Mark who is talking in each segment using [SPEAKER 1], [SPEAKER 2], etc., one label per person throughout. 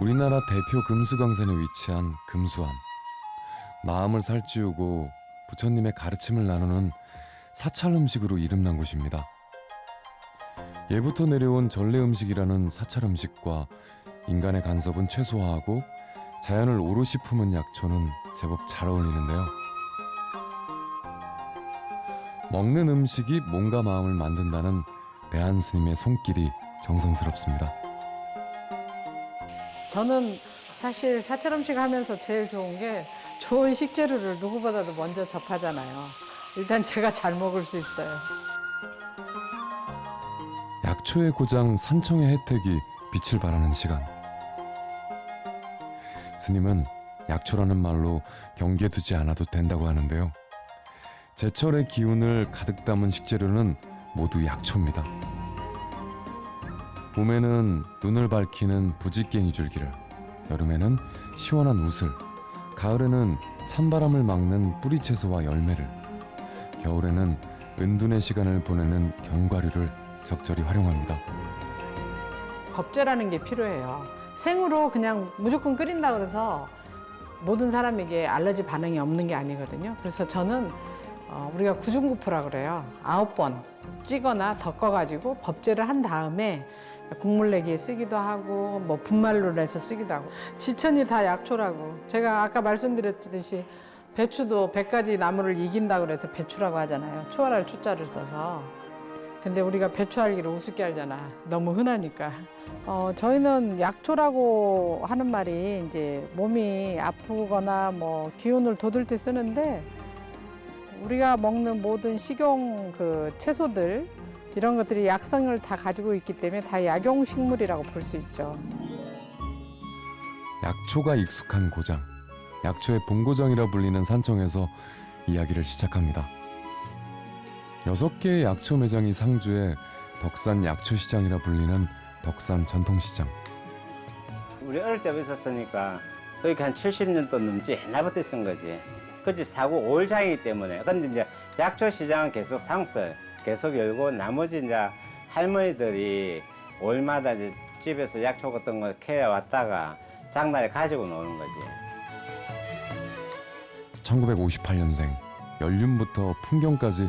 [SPEAKER 1] 우리나라 대표 금수강산에 위치한 금수암. 마음을 살찌우고 부처님의 가르침을 나누는 사찰 음식으로 이름난 곳입니다. 예부터 내려온 전래 음식이라는 사찰 음식과 인간의 간섭은 최소화하고 자연을 오롯이 품은 약초는 제법 잘 어울리는데요. 먹는 음식이 몸과 마음을 만든다는 대한 스님의 손길이 정성스럽습니다.
[SPEAKER 2] 저는 사실 사찰 음식 하면서 제일 좋은 게 좋은 식재료를 누구보다도 먼저 접하잖아요. 일단 제가 잘 먹을 수 있어요.
[SPEAKER 1] 약초의 고장 산청의 혜택이 빛을 발하는 시간. 스님은 약초라는 말로 경계에 두지 않아도 된다고 하는데요. 제철의 기운을 가득 담은 식재료는 모두 약초입니다. 봄에는 눈을 밝히는 부지깽이 줄기를, 여름에는 시원한 웃을, 가을에는 찬바람을 막는 뿌리채소와 열매를, 겨울에는 은둔의 시간을 보내는 견과류를 적절히 활용합니다.
[SPEAKER 2] 겁제라는 게 필요해요. 생으로 그냥 무조건 끓인다 그래서 모든 사람에게 알러지 반응이 없는 게 아니거든요. 그래서 저는 우리가 구중구포라 그래요. 9번 찌거나 덮어가지고 법제를 한 다음에 국물 내기에 쓰기도 하고 뭐 분말로 내서 쓰기도 하고. 지천이 다 약초라고. 제가 아까 말씀드렸듯이 배추도 100가지 나무를 이긴다 그래서 배추라고 하잖아요. 추월할 추자를 써서. 근데 우리가 배추알기를 우습게 알잖아. 너무 흔하니까. 저희는 약초라고 하는 말이 이제 몸이 아프거나 뭐 기운을 돋을 때 쓰는데, 우리가 먹는 모든 식용 그 채소들 이런 것들이 약성을 다 가지고 있기 때문에 다 약용식물이라고 볼 수 있죠.
[SPEAKER 1] 약초가 익숙한 고장, 약초의 본고장이라 불리는 산청에서 이야기를 시작합니다. 6개의 약초 매장이 상주해 덕산 약초시장이라 불리는 덕산 전통시장.
[SPEAKER 3] 우리 어릴 때부터 있었으니까 여기 한 70년도 넘지 옛날부터 있은 거지. 그치, 사고 5일장이기 때문에. 근데 이제 약초 시장은 계속 상설, 계속 열고 나머지 이제 할머니들이 5일마다 이제 집에서 약초 같은 거 캐왔다가 장날에 가지고 노는 거지.
[SPEAKER 1] 1958년생, 연륜부터 풍경까지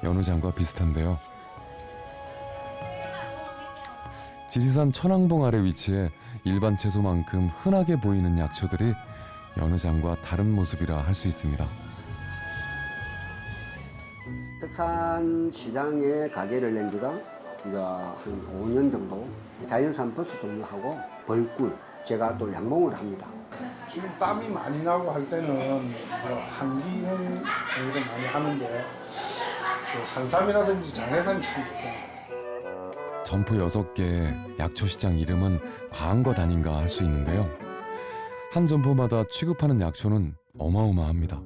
[SPEAKER 1] 연우장과 비슷한데요. 지리산 천왕봉 아래 위치해 일반 채소만큼 흔하게 보이는 약초들이 연우장과 다른 모습이라 할 수 있습니다.
[SPEAKER 4] 덕산 시장에 가게를 낸 지가 이제 한 5년 정도. 자연산 버섯 종류하고 벌꿀, 제가 또 양봉을 합니다.
[SPEAKER 5] 지금 땀이 많이 나고 할 때는 한기는 저희도 많이 하는데 산삼이라든지 장내삼이 참 좋습니다.
[SPEAKER 1] 점포 6개의 약초시장 이름은 과한 것 아닌가 할 수 있는데요. 한 점포마다 취급하는 약초는 어마어마합니다.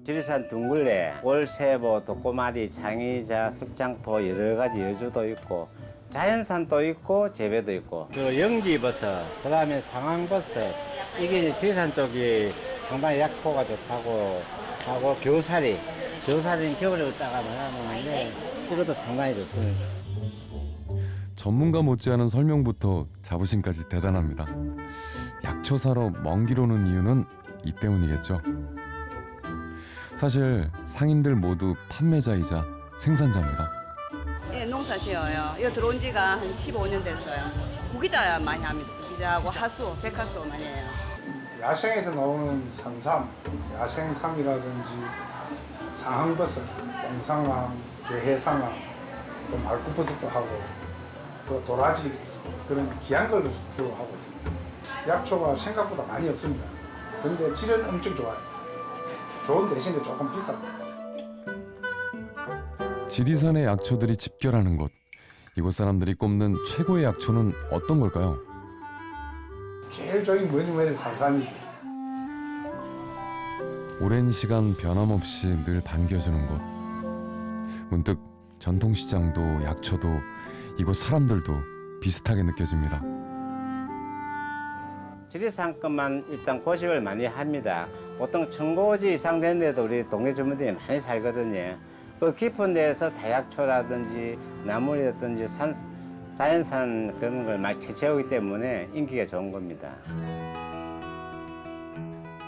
[SPEAKER 3] 지리산 둥글레, 올세보, 독고마리, 장의자, 석장포 여러 가지 여주도 있고 자연산도 있고 재배도 있고 그 영지버섯, 그 다음에 상황버섯 이게 이제 지리산 쪽이 상당히 약효가 좋다고 하고 겨우살이는 겨울에 웃다가 먹는데 이것도 상당히 좋습니다.
[SPEAKER 1] 전문가 못지않은 설명부터 자부심까지 대단합니다. 약초 사러 먼 길 오는 이유는 이 때문이겠죠. 사실 상인들 모두 판매자이자 생산자입니다.
[SPEAKER 6] 예, 농사 지어요. 이거 들어온 지가 한 15년 됐어요. 구기자 많이 합니다. 구기자하고 하수, 백화수 많이 해요.
[SPEAKER 5] 야생에서 나오는 산삼, 야생삼이라든지 상황버섯, 홍상황, 게해상황, 또 말굽버섯도 하고 또 도라지 그런 귀한 걸로 주로 하고 있습니다. 약초가 생각보다 많이 없습니다. 근데 질은 엄청 좋아요. 좋은 대신에 조금 비쌉니다.
[SPEAKER 1] 지리산의 약초들이 집결하는 곳. 이곳 사람들이 꼽는 최고의 약초는 어떤 걸까요?
[SPEAKER 5] 제일 좋은 뭐냐면 산삼이죠.
[SPEAKER 1] 오랜 시간 변함없이 늘 반겨주는 곳. 문득 전통시장도 약초도 이곳 사람들도 비슷하게 느껴집니다.
[SPEAKER 3] 지리산 것만 일단 고집을 많이 합니다. 보통 1000고지 이상 되는데도 우리 동네 주민들이 많이 살거든요. 그 깊은 데에서 다약초라든지 나물이라든지 자연산 그런 걸 많이 채취하기 때문에 인기가 좋은 겁니다.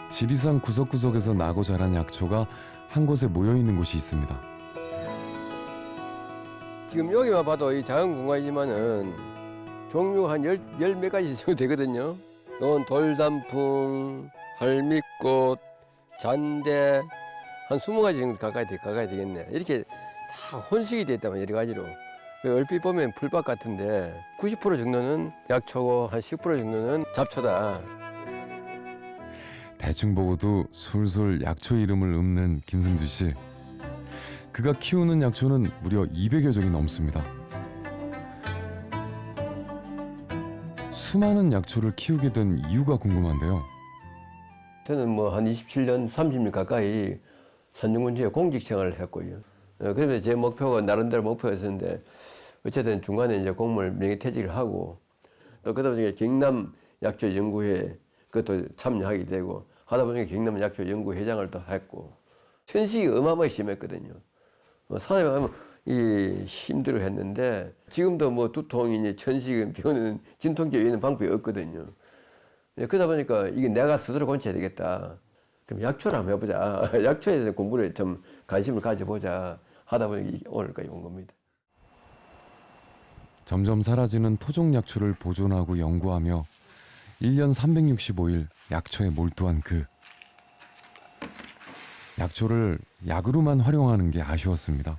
[SPEAKER 1] 지리산 구석구석에서 나고 자란 약초가 한 곳에 모여 있는 곳이 있습니다.
[SPEAKER 7] 지금 여기만 봐도 이 작은 공간이지만은 종류가 한 열 몇 가지 정도 되거든요. 이건 돌단풍, 할미꽃, 잔대 한 20가지 정도 가까이 되겠네. 이렇게 다 혼식이 돼 있다면 여러 가지로. 얼핏 보면 풀밭 같은데 90% 정도는 약초고 한 10% 정도는 잡초다.
[SPEAKER 1] 대충 보고도 술술 약초 이름을 읊는 김승주 씨. 그가 키우는 약초는 무려 200여 종이 넘습니다. 수많은 약초를 키우게 된 이유가 궁금한데요.
[SPEAKER 7] 저는 뭐 한 27년, 30년 가까이 산정군지에 공직 생활을 했고요. 그래서 제 목표가 나름대로 목표였었는데 어쨌든 중간에 이제 공무원 명예퇴직을 하고 또 그러다 보니까 경남 약초 연구회 그것도 참여하게 되고 하다 보니까 경남 약초 연구회장을 또 했고 천식이 어마어마하게 심했거든요. 산에 가면 이 힘들어 했는데 지금도 뭐 두통이니 천식은 병은 진통제 외에는 방법이 없거든요. 그러다 보니까 이게 내가 스스로 고쳐야 되겠다. 그럼 약초를 한번 해보자. 약초에 대해서 공부를 좀 관심을 가져보자 하다 보니 오늘까지 온 겁니다.
[SPEAKER 1] 점점 사라지는 토종 약초를 보존하고 연구하며 1년 365일 약초에 몰두한 그. 약초를 약으로만 활용하는 게 아쉬웠습니다.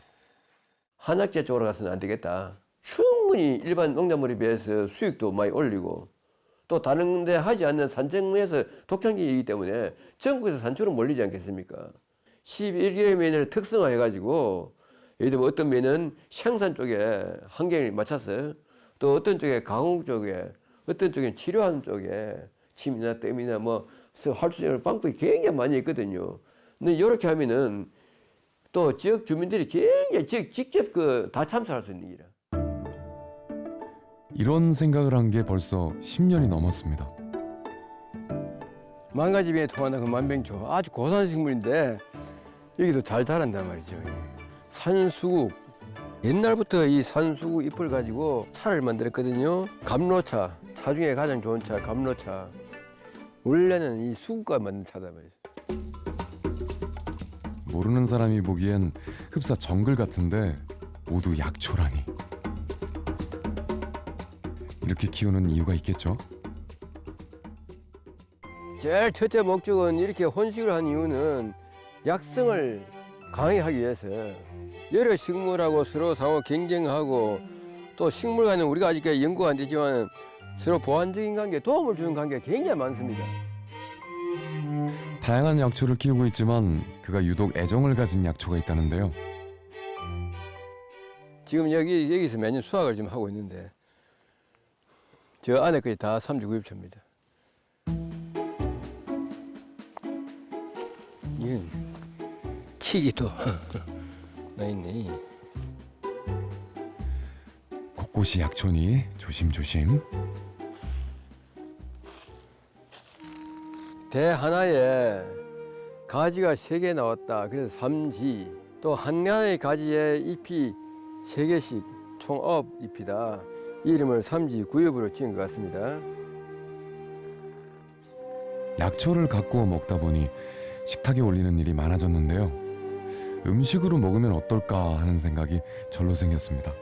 [SPEAKER 7] 한약재 쪽으로 가서는 안 되겠다. 충분히 일반 농작물에 비해서 수익도 많이 올리고 또 다른 데 하지 않는 산정에서 독창적이기 때문에 전국에서 산초로 몰리지 않겠습니까? 11개의 면을 특성화해가지고 예를 들면 어떤 면은 생산 쪽에 환경을 맞췄어요. 또 어떤 쪽에 가공 쪽에 어떤 쪽에 치료하는 쪽에 침이나 뜸이나 뭐 할 수 있는 방법이 굉장히 많이 있거든요. 근데 이렇게 하면은 또 지역 주민들이 굉장히 직접 다 참석할 수 있는 일이야.
[SPEAKER 1] 이런 생각을 한 게 벌써 10년이 넘었습니다.
[SPEAKER 7] 망가지병에 통하는 그 만병초 아주 고산 식물인데 여기도 잘 자란단 말이죠. 산수국 옛날부터 이 산수국 잎을 가지고 차를 만들었거든요. 감로차, 차 중에 가장 좋은 차 감로차. 원래는 이 수국과 만든 차다 말이죠.
[SPEAKER 1] 모르는 사람이 보기엔 흡사 정글 같은데 모두 약초라니. 이렇게 키우는 이유가 있겠죠?
[SPEAKER 7] 제일 첫째 목적은 이렇게 혼식을 한 이유는 약성을 강하게 하기 위해서 여러 식물하고 서로 상호 경쟁하고 또 식물 간에 우리가 아직까지 연구가 안 되지만 서로 보완적인 관계, 도움을 주는 관계가 굉장히 많습니다.
[SPEAKER 1] 다양한 약초를 키우고 있지만 그가 유독 애정을 가진 약초가 있다는데요.
[SPEAKER 7] 지금 여기서 매년 수확을 지금 하고 있는데 저 안에까지 다 삼주구엽초입니다. 이건 치기도 나 있네.
[SPEAKER 1] 곳곳이 약초니 조심조심.
[SPEAKER 7] 대 하나에 가지가 3개 나왔다. 그래서 삼지. 또 한 하나의 가지에 잎이 3개씩 총 9잎이다. 이 이름을 삼지구엽으로 지은 것 같습니다.
[SPEAKER 1] 약초를 가꾸어 먹다 보니 식탁에 올리는 일이 많아졌는데요. 음식으로 먹으면 어떨까 하는 생각이 절로 생겼습니다.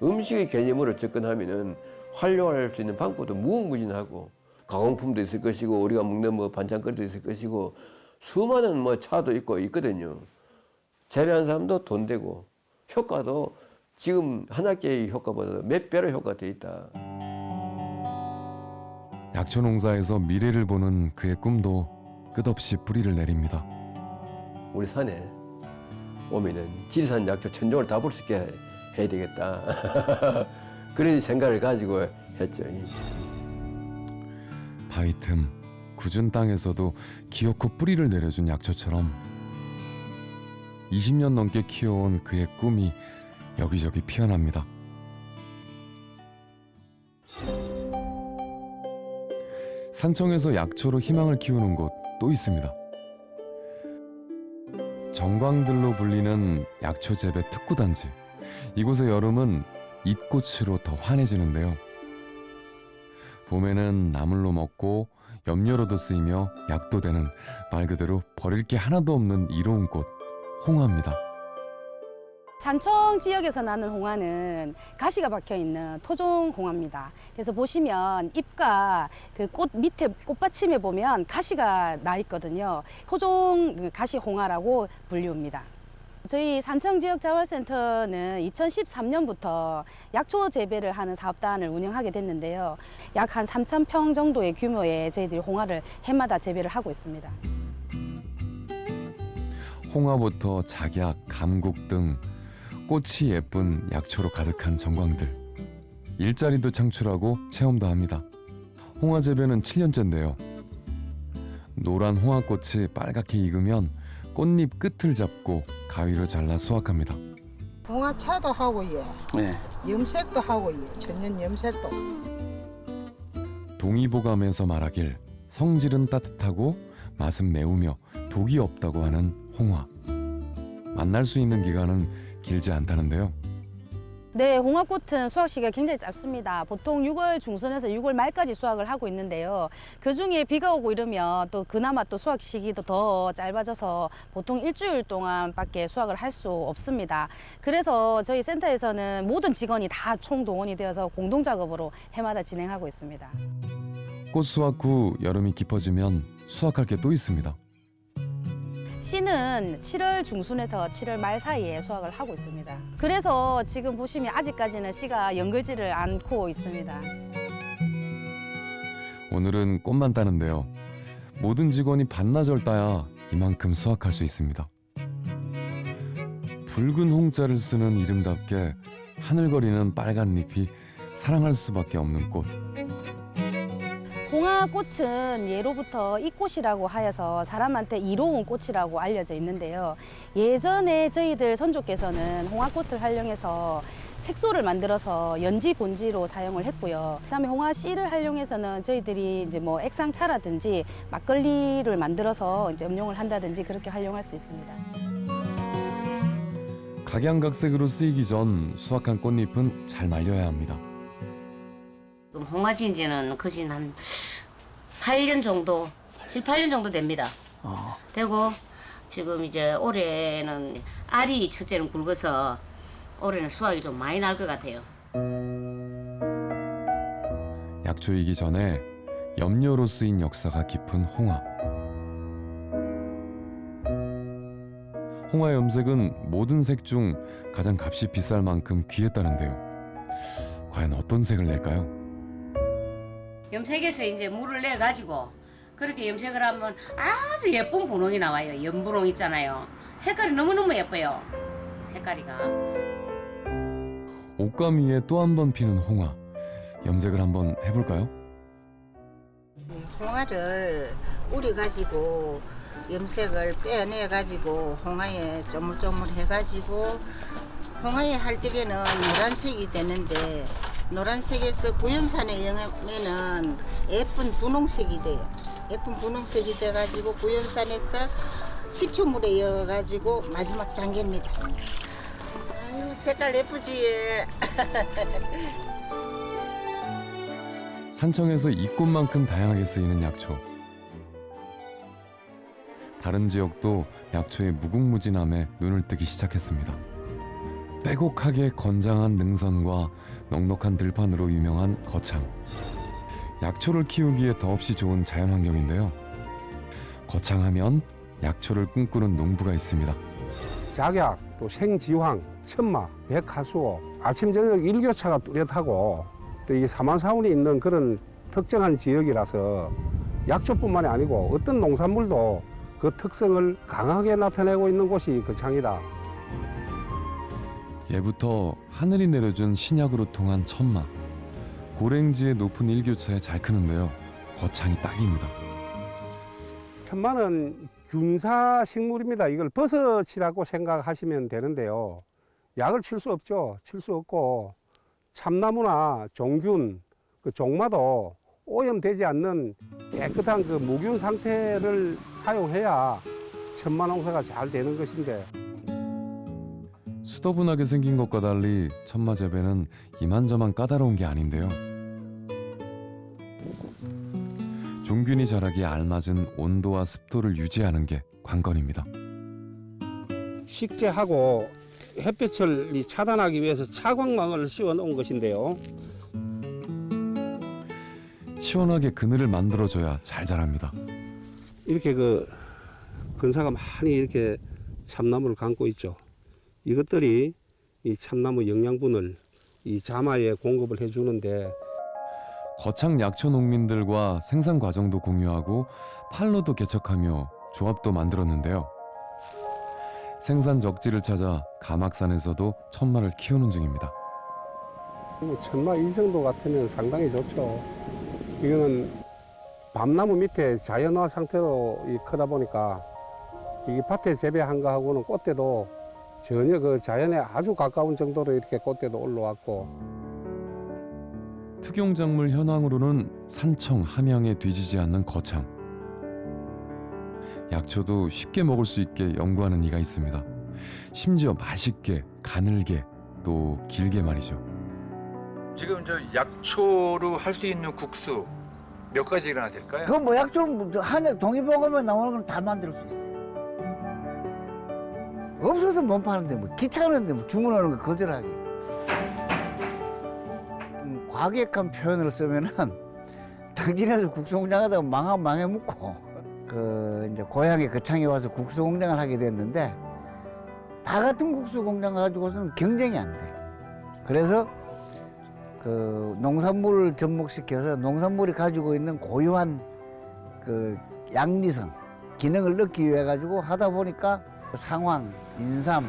[SPEAKER 7] 음식의 개념으로 접근하면은 활용할 수 있는 방법도 무궁무진하고 가공품도 있을 것이고 우리가 먹는 뭐 반찬거리도 있을 것이고 수많은 뭐 차도 있거든요. 재배한 사람도 돈 되고 효과도 지금 한약재의 효과보다 몇 배로 효과가 돼 있다.
[SPEAKER 1] 약초 농사에서 미래를 보는 그의 꿈도 끝없이 뿌리를 내립니다.
[SPEAKER 7] 우리 산에 오면은 지리산 약초 천종을 다 볼 수 있게 해야 되겠다. 그런 생각을 가지고 했죠.
[SPEAKER 1] 바위 틈, 굳은 땅에서도 기어코 뿌리를 내려준 약초처럼 20년 넘게 키워온 그의 꿈이 여기저기 피어납니다. 산청에서 약초로 희망을 키우는 곳 또 있습니다. 정광들로 불리는 약초 재배 특구단지. 이곳의 여름은 잇꽃으로 더 환해지는데요. 봄에는 나물로 먹고 염료로도 쓰이며 약도 되는 말 그대로 버릴 게 하나도 없는 이로운 꽃, 홍화입니다.
[SPEAKER 8] 산청 지역에서 나는 홍화는 가시가 박혀 있는 토종 홍화입니다. 그래서 보시면 잎과 그 꽃 밑에 꽃받침에 보면 가시가 나 있거든요. 토종 가시 홍화라고 분류합니다. 저희 산청 지역 자활센터는 2013년부터 약초 재배를 하는 사업단을 운영하게 됐는데요. 약 한 3,000평 정도의 규모의 저희들이 홍화를 해마다 재배를 하고 있습니다.
[SPEAKER 1] 홍화부터 작약, 감국 등 꽃이 예쁜 약초로 가득한 정광들. 일자리도 창출하고 체험도 합니다. 홍화 재배는 7년째인데요. 노란 홍화꽃이 빨갛게 익으면 꽃잎 끝을 잡고 가위로 잘라 수확합니다.
[SPEAKER 9] 홍화차도 하고 예.
[SPEAKER 3] 네.
[SPEAKER 9] 염색도 하고 예. 천연 염색도.
[SPEAKER 1] 동의보감에서 말하길 성질은 따뜻하고 맛은 매우며 독이 없다고 하는 홍화. 만날 수 있는 기간은 길지 않다는데요.
[SPEAKER 8] 네, 홍화꽃은 수확 시기가 굉장히 짧습니다. 보통 6월 중순에서 6월 말까지 수확을 하고 있는데요. 그중에 비가 오고 이러면 또 그나마 또 수확 시기도 더 짧아져서 보통 일주일 동안밖에 수확을 할 수 없습니다. 그래서 저희 센터에서는 모든 직원이 다 총동원이 되어서 공동작업으로 해마다 진행하고 있습니다.
[SPEAKER 1] 꽃 수확 후 여름이 깊어지면 수확할 게 또 있습니다.
[SPEAKER 8] 씨는 7월 중순에서 7월 말 사이에 수확을 하고 있습니다. 그래서 지금 보시면 아직까지는 씨가 연글지를 않고 있습니다.
[SPEAKER 1] 오늘은 꽃만 따는데요. 모든 직원이 반나절 따야 이만큼 수확할 수 있습니다. 붉은 홍자를 쓰는 이름답게 하늘거리는 빨간 잎이 사랑할 수밖에 없는 꽃.
[SPEAKER 8] 홍화꽃은 예로부터 이꽃이라고 하여서 사람한테 이로운 꽃이라고 알려져 있는데요. 예전에 저희들 선조께서는 홍화꽃을 활용해서 색소를 만들어서 연지곤지로 사용을 했고요. 그다음에 홍화 씨를 활용해서는 저희들이 이제 뭐 액상차라든지 막걸리를 만들어서 이제 음용을 한다든지 그렇게 활용할 수 있습니다.
[SPEAKER 1] 각양각색으로 쓰이기 전 수확한 꽃잎은 잘 말려야 합니다.
[SPEAKER 10] 지금 홍화 지은 지는 거진 한 8년 정도, 7, 8년 정도 됩니다. 되고 지금 이제 올해는 알이 첫째는 굵어서 올해는 수확이 좀 많이 날 것 같아요.
[SPEAKER 1] 약초이기 전에 염료로 쓰인 역사가 깊은 홍화. 홍화 염색은 모든 색 중 가장 값이 비쌀 만큼 귀했다는데요. 과연 어떤 색을 낼까요?
[SPEAKER 10] 염색에서 이제 물을 내 가지고 그렇게 염색을 하면 아주 예쁜 분홍이 나와요. 연분홍 있잖아요. 색깔이 너무너무 예뻐요. 색깔이가.
[SPEAKER 1] 옷감 위에 또 한 번 피는 홍화. 염색을 한번 해볼까요?
[SPEAKER 9] 홍화를 우려가지고 염색을 빼내가지고 홍화에 쪼물쪼물해가지고 홍화에 할 적에는 노란색이 되는데 노란색에서 구연산에 영하면은 예쁜 분홍색이 돼요. 예쁜 분홍색이 돼가지고 구연산에서 식초물에 이어가지고 마지막 단계입니다. 아유 색깔 예쁘지?
[SPEAKER 1] 산청에서 이 꽃만큼 다양하게 쓰이는 약초. 다른 지역도 약초의 무궁무진함에 눈을 뜨기 시작했습니다. 빼곡하게 건장한 능선과 넉넉한 들판으로 유명한 거창. 약초를 키우기에 더없이 좋은 자연환경인데요. 거창하면 약초를 꿈꾸는 농부가 있습니다.
[SPEAKER 5] 작약, 또 생지황, 천마, 백화수호, 아침 저녁 일교차가 뚜렷하고 또 이게 사만사운이 있는 그런 특정한 지역이라서 약초뿐만이 아니고 어떤 농산물도 그 특성을 강하게 나타내고 있는 곳이 거창이다.
[SPEAKER 1] 예부터 하늘이 내려준 신약으로 통한 천마. 고랭지의 높은 일교차에 잘 크는데요. 거창이 딱입니다.
[SPEAKER 5] 천마는 균사 식물입니다. 이걸 버섯이라고 생각하시면 되는데요. 약을 칠 수 없죠. 칠 수 없고 참나무나 종균, 그 종마도 오염되지 않는 깨끗한 그 무균 상태를 사용해야 천마 농사가 잘 되는 것인데
[SPEAKER 1] 수더분하게 생긴 것과 달리 천마 재배는 이만저만 까다로운 게 아닌데요. 종균이 자라기에 알맞은 온도와 습도를 유지하는 게 관건입니다.
[SPEAKER 11] 식재하고 햇빛을 차단하기 위해서 차광막을 씌워 놓은 것인데요.
[SPEAKER 1] 시원하게 그늘을 만들어줘야 잘 자랍니다.
[SPEAKER 11] 이렇게 그 근사가 많이 이렇게 참나무를 감고 있죠. 이것들이 이 참나무 영양분을 이 자마에 공급을 해주는데
[SPEAKER 1] 거창 약초 농민들과 생산 과정도 공유하고 팔로도 개척하며 조합도 만들었는데요. 생산 적지를 찾아 가막산에서도 천마를 키우는 중입니다.
[SPEAKER 11] 뭐 천마 이 정도 같으면 상당히 좋죠. 이거는 밤나무 밑에 자연화 상태로 크다 보니까 이게 밭에 재배한 거하고는 꽃대도 전혀 그 자연에 아주 가까운 정도로 이렇게 꽃대도 올라왔고.
[SPEAKER 1] 특용작물 현황으로는 산청, 함양에 뒤지지 않는 거창. 약초도 쉽게 먹을 수 있게 연구하는 이가 있습니다. 심지어 맛있게, 가늘게, 또 길게 말이죠.
[SPEAKER 12] 지금 저 약초로 할 수 있는 국수 몇 가지나 될까요?
[SPEAKER 13] 그 뭐 약초는 한약 동의보감에 나오는 건 다 만들 수 있어요. 없어서 못 파는데 뭐 귀찮은데 뭐 주문하는 거 거절하기. 과격한 표현을 쓰면은 당진에서 국수공장 하다가 망해 묵고 그 이제 고향에 거창에 와서 국수공장을 하게 됐는데 다 같은 국수공장 가지고서는 경쟁이 안 돼. 그래서 그 농산물을 접목시켜서 농산물이 가지고 있는 고유한 그 양리성 기능을 넣기 위해 가지고 하다 보니까 상황, 인삼,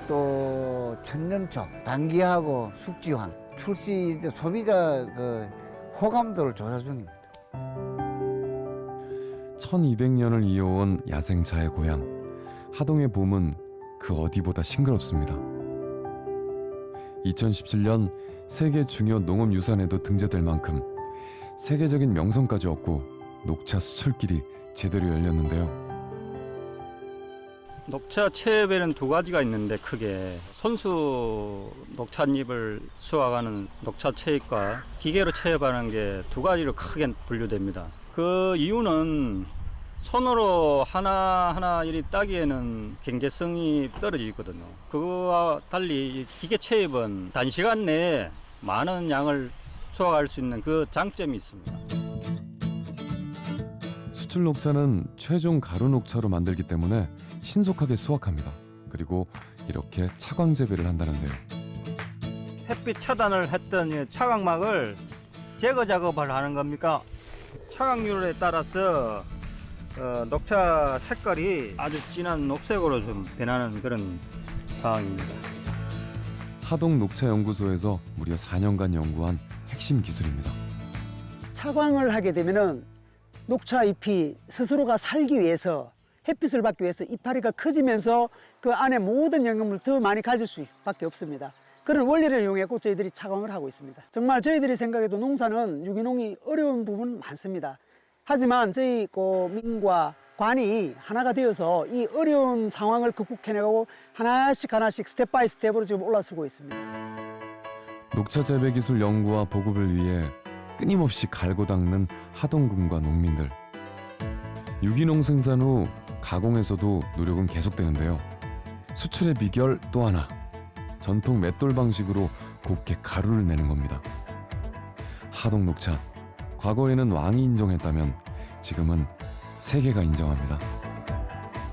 [SPEAKER 13] 또 천년초, 당귀하고 숙지황 출시 이제 소비자 그 호감도를 조사 중입니다.
[SPEAKER 1] 1200년을 이어온 야생차의 고향 하동의 봄은 그 어디보다 싱그럽습니다. 2017년 세계 중요 농업유산에도 등재될 만큼 세계적인 명성까지 얻고 녹차 수출길이 제대로 열렸는데요.
[SPEAKER 14] 녹차 체업에는 두 가지가 있는데 크게 손수 녹찻잎을 수확하는 녹차 체입과 기계로 체업하는 게 두 가지로 크게 분류됩니다. 그 이유는 손으로 하나하나 이리 따기에는 경제성이 떨어지거든요. 그거와 달리 기계 체입은 단시간 내에 많은 양을 수확할 수 있는 그 장점이 있습니다.
[SPEAKER 1] 수출 녹차는 최종 가루 녹차로 만들기 때문에 신속하게 수확합니다. 그리고 이렇게 차광 재배를 한다는데요.
[SPEAKER 14] 햇빛 차단을 했던 이 차광막을 제거 작업을 하는 겁니까? 차광률에 따라서 녹차 색깔이 아주 진한 녹색으로 좀 변하는 그런 상황입니다.
[SPEAKER 1] 하동 녹차연구소에서 무려 4년간 연구한 핵심 기술입니다.
[SPEAKER 15] 차광을 하게 되면은 녹차 잎이 스스로가 살기 위해서 햇빛을 받기 위해서 이파리가 커지면서 그 안에 모든 영양분을 더 많이 가질 수밖에 없습니다. 그런 원리를 이용해서 저희들이 차광을 하고 있습니다. 정말 저희들이 생각해도 농사는 유기농이 어려운 부분 많습니다. 하지만 저희 민과 관이 하나가 되어서 이 어려운 상황을 극복해내고 하나씩 스텝 바이 스텝으로 지금 올라서고 있습니다.
[SPEAKER 1] 녹차 재배 기술 연구와 보급을 위해 끊임없이 갈고 닦는 하동군과 농민들. 유기농 생산 후 가공에서도 노력은 계속되는데요. 수출의 비결 또 하나. 전통 맷돌 방식으로 곱게 가루를 내는 겁니다. 하동 녹차. 과거에는 왕이 인정했다면 지금은 세계가 인정합니다.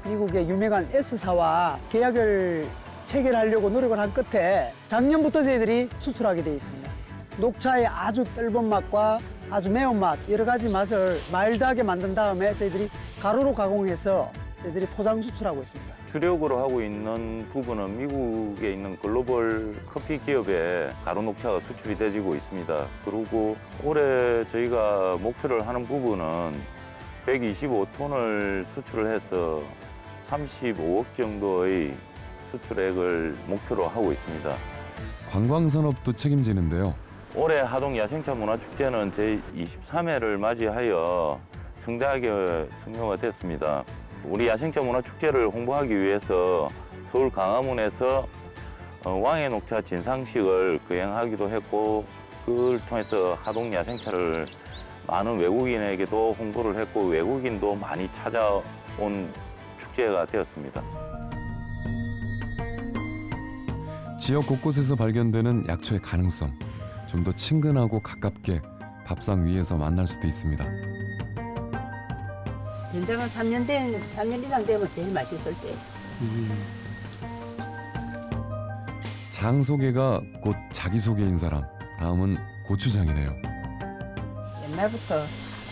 [SPEAKER 15] 미국의 유명한 S사와 계약을 체결하려고 노력을 한 끝에 작년부터 저희들이 수출하게 되어 있습니다. 녹차의 아주 떫은 맛과 아주 매운맛 여러 가지 맛을 마일드하게 만든 다음에 저희들이 가루로 가공해서 저희들이 포장 수출하고 있습니다.
[SPEAKER 16] 주력으로 하고 있는 부분은 미국에 있는 글로벌 커피 기업에 가루 녹차가 수출이 되고 있습니다. 그리고 올해 저희가 목표를 하는 부분은 125톤을 수출을 해서 35억 정도의 수출액을 목표로 하고 있습니다.
[SPEAKER 1] 관광산업도 책임지는데요.
[SPEAKER 16] 올해 하동 야생차 문화축제는 제23회를 맞이하여 성대하게 성료가 됐습니다. 우리 야생차 문화축제를 홍보하기 위해서 서울 광화문에서 왕의 녹차 진상식을 거행하기도 했고 그걸 통해서 하동 야생차를 많은 외국인에게도 홍보를 했고 외국인도 많이 찾아온 축제가 되었습니다.
[SPEAKER 1] 지역 곳곳에서 발견되는 약초의 가능성, 좀 더 친근하고 가깝게 밥상 위에서 만날 수도 있습니다.
[SPEAKER 9] 된장은 3년 이상 되면 제일 맛있을 때.
[SPEAKER 1] 장소개가 곧 자기소개인 사람, 다음은 고추장이네요.
[SPEAKER 9] 옛날부터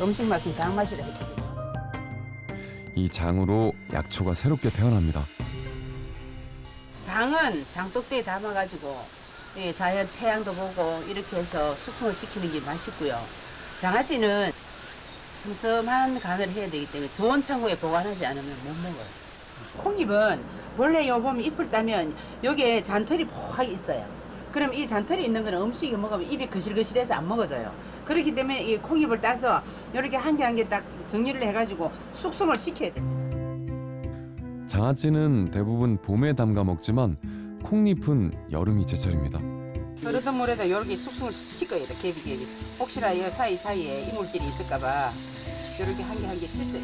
[SPEAKER 9] 음식 맛은 장맛이라 했거든요.
[SPEAKER 1] 이 장으로 약초가 새롭게 태어납니다.
[SPEAKER 9] 장은 장독대에 담아가지고 자연 태양도 보고 이렇게 해서 숙성을 시키는 게 맛있고요. 장아찌는 슴슴한 간을 해야 되기 때문에 좋은 창고에 보관하지 않으면 못 먹어요. 콩잎은 원래 요 보면 잎을 따면 여기에 잔털이 포하게 있어요. 그럼 이 잔털이 있는 거는 음식을 먹으면 입이 거실거실해서 안 먹어져요. 그렇기 때문에 이 콩잎을 따서 이렇게 한 개 한 개 딱 정리를 해가지고 숙성을 시켜야 됩니다.
[SPEAKER 1] 장아찌는 대부분 봄에 담가 먹지만 콩잎은 여름이 제철입니다.
[SPEAKER 9] 흐르던 물에다 이렇게 숙성을 씻어야 돼, 개비. 혹시나 이 사이사이에 이물질이 있을까봐 이렇게 한 개 한 개 씻어요.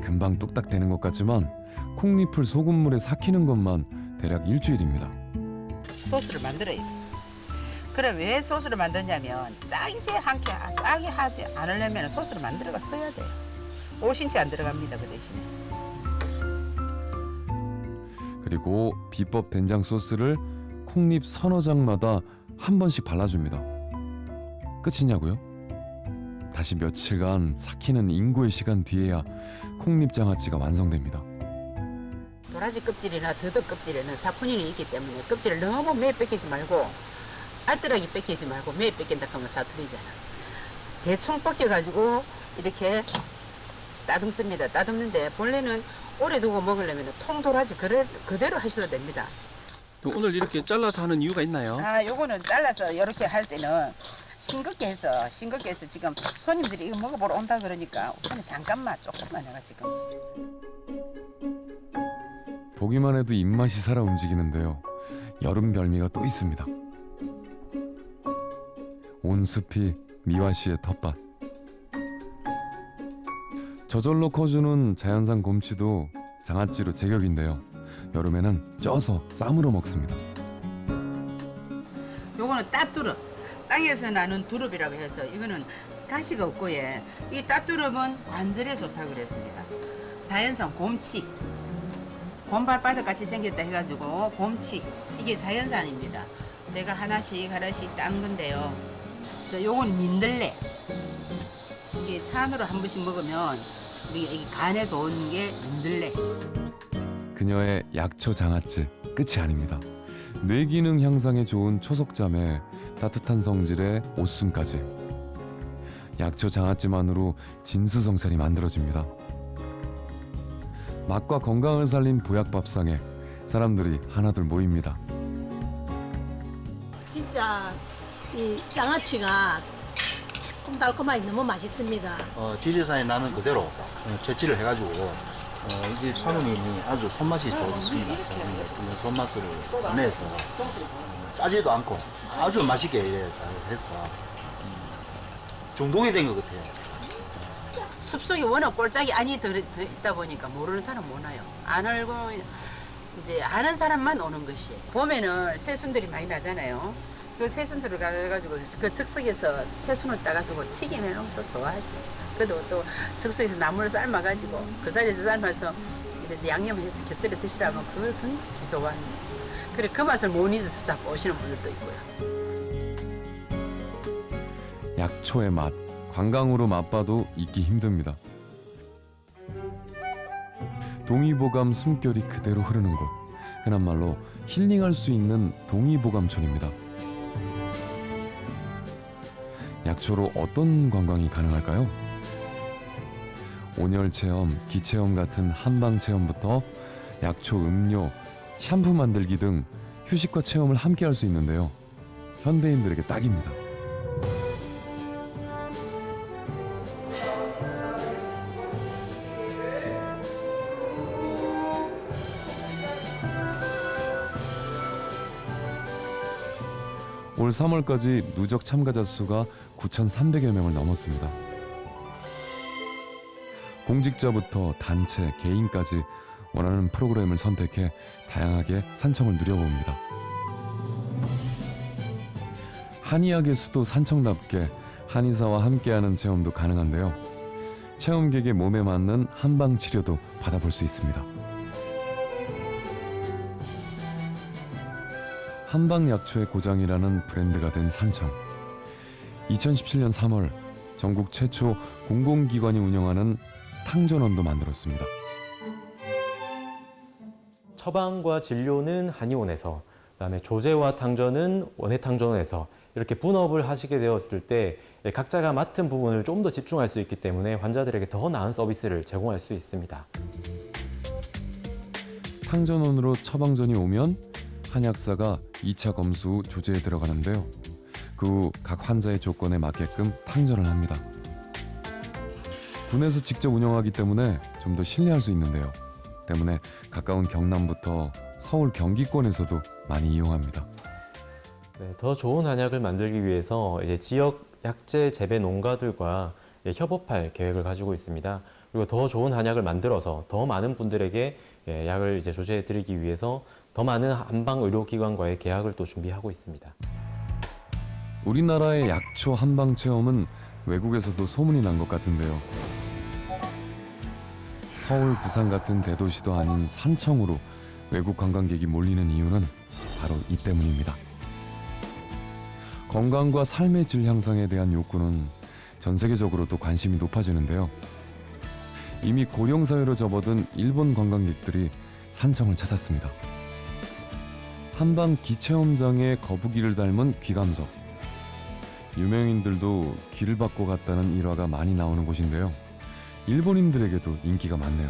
[SPEAKER 1] 금방 뚝딱 되는 것 같지만 콩잎을 소금물에 삭히는 것만 대략 일주일입니다.
[SPEAKER 9] 소스를 만들어야 돼. 그럼 왜 소스를 만드냐면 짜게 하지 않으려면 소스를 만들어가 써야 돼요. 5cm 안 들어갑니다, 그 대신에.
[SPEAKER 1] 그리고 비법 된장 소스를 콩잎 서너 장마다 한 번씩 발라줍니다. 끝이냐고요? 다시 며칠간 삭히는 인고의 시간 뒤에야 콩잎 장아찌가 완성됩니다.
[SPEAKER 9] 도라지 껍질이나 더덕 껍질에는 사포닌이 있기 때문에 껍질을 너무 매에 뺏기지 말고 알뜰하게 뺏기지 말고 매에 뺏긴다 하면 사투리잖아. 대충 벗겨가지고 이렇게 따듬습니다. 따듬는데 본래는 오래 두고 먹으려면 통도라지 그대로 하셔도 됩니다.
[SPEAKER 17] 오늘 이렇게 잘라서 하는 이유가 있나요?
[SPEAKER 9] 요거는 잘라서 이렇게 할 때는 싱겁게 해서 지금 손님들이 이거 먹어보러 온다 그러니까 우선 잠깐만 조금만 해가 지금.
[SPEAKER 1] 보기만 해도 입맛이 살아 움직이는데요. 여름 별미가 또 있습니다. 온 숲이 미화시의 텃밭. 저절로 커주는 자연산 곰치도 장아찌로 제격인데요. 여름에는 쪄서 쌈으로 먹습니다.
[SPEAKER 9] 요거는 따뚜릅. 땅에서 나는 두릅이라고 해서 이거는 가시가 없고 이 따뚜릅은 관절에 좋다고 그랬습니다. 자연산 곰치. 곰발바닥 같이 생겼다 해가지고 곰치. 이게 자연산입니다. 제가 하나씩 딴 건데요. 요건 민들레. 이게 찬으로 한 번씩 먹으면 이게 간에 좋은 게 민들레.
[SPEAKER 1] 그녀의 약초 장아찌 끝이 아닙니다. 뇌기능 향상에 좋은 초석잠에 따뜻한 성질의 오순까지. 약초 장아찌만으로 진수성찬이 만들어집니다. 맛과 건강을 살린 보약밥상에 사람들이 하나둘 모입니다.
[SPEAKER 18] 진짜 이 장아찌가 새콤달콤하게 너무 맛있습니다.
[SPEAKER 19] 지리산에 나는 그대로 채취를 해가지고 이 집 사모님이 아주 손맛이 좋습니다. 손맛을 내서 짜지도 않고 아주 맛있게 해서 중독이 된 것 같아요.
[SPEAKER 9] 숲속에 워낙 꼴짝이 안이 있다 보니까 모르는 사람 못 와요. 안 알고 이제 아는 사람만 오는 것이. 봄에는 새순들이 많이 나잖아요. 그 새순들을 가가지고 그 즉석에서 새순을 따가지고 튀김해놓으면 또 좋아하죠. 그래도 또 즉석에서 나물을 삶아가지고 그 자리에서 삶아서 이렇게 양념해서 곁들여 드시라면 그걸 굉장히 좋아합니다. 그래 그 맛을 못 잊어서 자꾸 오시는 분들도 있고요.
[SPEAKER 1] 약초의 맛, 관광으로 맛봐도 잊기 힘듭니다. 동의보감 숨결이 그대로 흐르는 곳, 흔한 말로 힐링할 수 있는 동의보감촌입니다. 약초로 어떤 관광이 가능할까요? 온열 체험, 기체험 같은 한방 체험부터 약초 음료, 샴푸 만들기 등 휴식과 체험을 함께 할 수 있는데요. 현대인들에게 딱입니다. 올 3월까지 누적 참가자 수가 9,300여 명을 넘었습니다. 공직자부터 단체, 개인까지 원하는 프로그램을 선택해 다양하게 산청을 누려봅니다. 한의학의 수도 산청답게 한의사와 함께하는 체험도 가능한데요. 체험객의 몸에 맞는 한방 치료도 받아볼 수 있습니다. 한방약초의 고장이라는 브랜드가 된 산청. 2017년 3월 전국 최초 공공기관이 운영하는 탕전원도 만들었습니다.
[SPEAKER 20] 처방과 진료는 한의원에서, 그다음에 조제와 탕전은 원예탕전원에서 이렇게 분업을 하시게 되었을 때 각자가 맡은 부분을 좀 더 집중할 수 있기 때문에 환자들에게 더 나은 서비스를 제공할 수 있습니다.
[SPEAKER 1] 탕전원으로 처방전이 오면 한약사가 2차 검수 후 조제에 들어가는데요. 그 후 각 환자의 조건에 맞게끔 탕전을 합니다. 군에서 직접 운영하기 때문에 좀 더 신뢰할 수 있는데요. 때문에 가까운 경남부터 서울 경기권에서도 많이 이용합니다.
[SPEAKER 20] 네, 더 좋은 한약을 만들기 위해서 이제 지역 약재 재배 농가들과 협업할 계획을 가지고 있습니다. 그리고 더 좋은 한약을 만들어서 더 많은 분들에게 약을 이제 조제해 드리기 위해서 더 많은 한방 의료기관과의 계약을 또 준비하고 있습니다.
[SPEAKER 1] 우리나라의 약초 한방 체험은 외국에서도 소문이 난 것 같은데요. 서울, 부산 같은 대도시도 아닌 산청으로 외국 관광객이 몰리는 이유는 바로 이 때문입니다. 건강과 삶의 질 향상에 대한 욕구는 전 세계적으로도 관심이 높아지는데요. 이미 고령사회로 접어든 일본 관광객들이 산청을 찾았습니다. 한방 기체험장의 거북이를 닮은 귀감석. 유명인들도 귀를 받고 갔다는 일화가 많이 나오는 곳인데요. 일본인들에게도 인기가 많네요.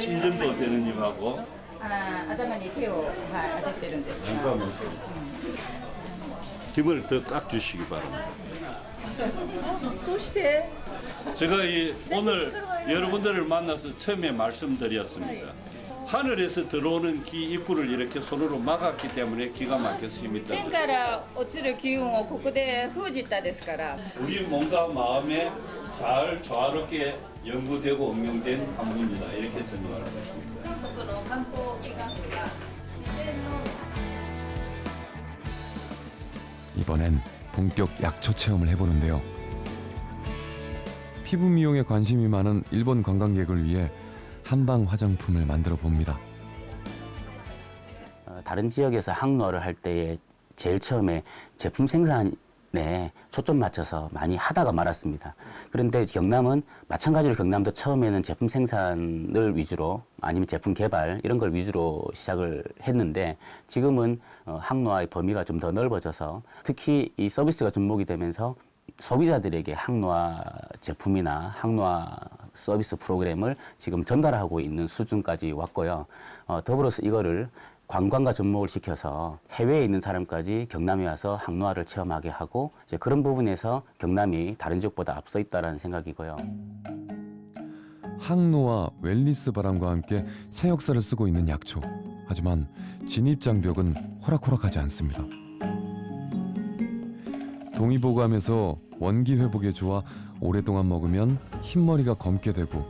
[SPEAKER 21] 이 정도 되는 님하고 힘을 더 딱 주시기 바랍니다. 제가 오늘 여러분들을 만나서 처음에 말씀드렸습니다. 하늘에서 들어오는 기 입구를 이렇게 손으로 막았기 때문에 기가 막혔습니다.
[SPEAKER 22] 天から落ちる気運をここで封じたですから
[SPEAKER 21] 우리 몸과 마음에 잘 조화롭게 연구되고 응용된 학문이다 이렇게 설명을 하고 있습니다.
[SPEAKER 1] 이번엔 본격 약초 체험을 해보는데요. 피부 미용에 관심이 많은 일본 관광객을 위해 한방 화장품을 만들어 봅니다.
[SPEAKER 23] 다른 지역에서 항노화를 할 때에 제일 처음에 제품 생산에 초점 맞춰서 많이 하다가 말았습니다. 그런데 경남은 마찬가지로 경남도 처음에는 제품 생산을 위주로 아니면 제품 개발 이런 걸 위주로 시작을 했는데 지금은 항노화의 범위가 좀 더 넓어져서 특히 이 서비스가 접목이 되면서 소비자들에게 항노화 제품이나 항노화 서비스 프로그램을 지금 전달하고 있는 수준까지 왔고요. 더불어서 이거를 관광과 접목을 시켜서 해외에 있는 사람까지 경남에 와서 항노화를 체험하게 하고 이제 그런 부분에서 경남이 다른 지역보다 앞서 있다는 생각이고요.
[SPEAKER 1] 항노화, 웰니스 바람과 함께 새 역사를 쓰고 있는 약초. 하지만 진입 장벽은 호락호락하지 않습니다. 동의보감에서 원기 회복에 좋아 오랫동안 먹으면 흰머리가 검게 되고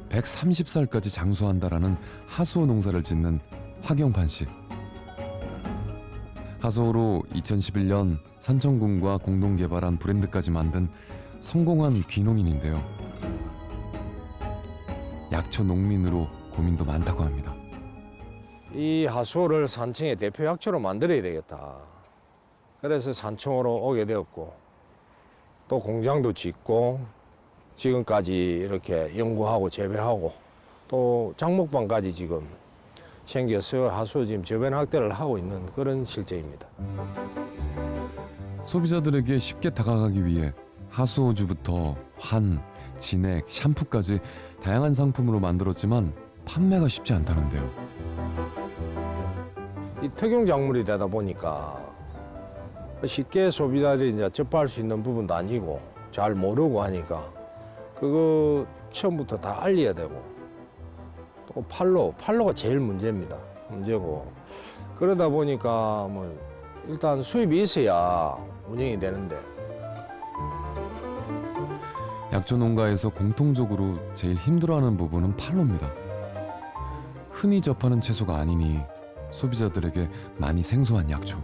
[SPEAKER 1] 130살까지 장수한다라는 하수호 농사를 짓는 화경판 씨. 하수호로 2011년 산청군과 공동 개발한 브랜드까지 만든 성공한 귀농인인데요. 약초 농민으로 고민도 많다고 합니다.
[SPEAKER 24] 이 하수호를 산청의 대표 약초로 만들어야 되겠다. 그래서 산청으로 오게 되었고 또 공장도 짓고 지금까지 이렇게 연구하고 재배하고 또 장목방까지 지금 생겨서 하수호 지금 저변 확대를 하고 있는 그런 실정입니다.
[SPEAKER 1] 소비자들에게 쉽게 다가가기 위해 하수호주부터 환, 진액, 샴푸까지 다양한 상품으로 만들었지만 판매가 쉽지 않다는데요.
[SPEAKER 24] 이 특용 작물이 되다 보니까 쉽게 소비자들이 이제 접할 수 있는 부분도 아니고 잘 모르고 하니까 그거 처음부터 다 알려야 되고 또 팔로가 제일 문제고 그러다 보니까 뭐 일단 수입이 있어야 운영이 되는데
[SPEAKER 1] 약초 농가에서 공통적으로 제일 힘들어하는 부분은 팔로입니다. 흔히 접하는 채소가 아니니 소비자들에게 많이 생소한 약초.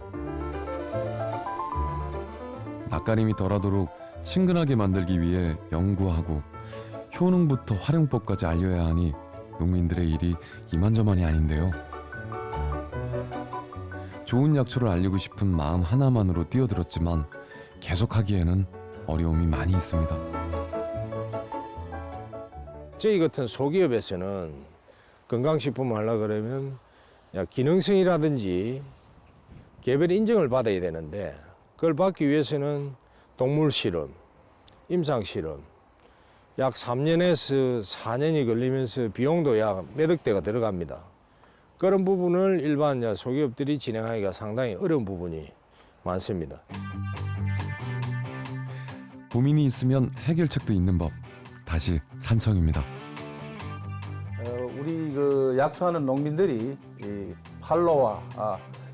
[SPEAKER 1] 낯가림이 덜하도록 친근하게 만들기 위해 연구하고 효능부터 활용법까지 알려야 하니 농민들의 일이 이만저만이 아닌데요. 좋은 약초를 알리고 싶은 마음 하나만으로 뛰어들었지만 계속하기에는 어려움이 많이 있습니다.
[SPEAKER 24] 저희 같은 소기업에서는 건강식품을 하려고 그러면 기능성이라든지 개별 인증을 받아야 되는데 그걸 받기 위해서는 동물 실험, 임상 실험 약 3년에서 4년이 걸리면서 비용도 약 몇억 대가 들어갑니다. 그런 부분을 일반 소기업들이 진행하기가 상당히 어려운 부분이 많습니다.
[SPEAKER 1] 고민이 있으면 해결책도 있는 법. 다시 산청입니다.
[SPEAKER 11] 우리 그 약초하는 농민들이 이 판로와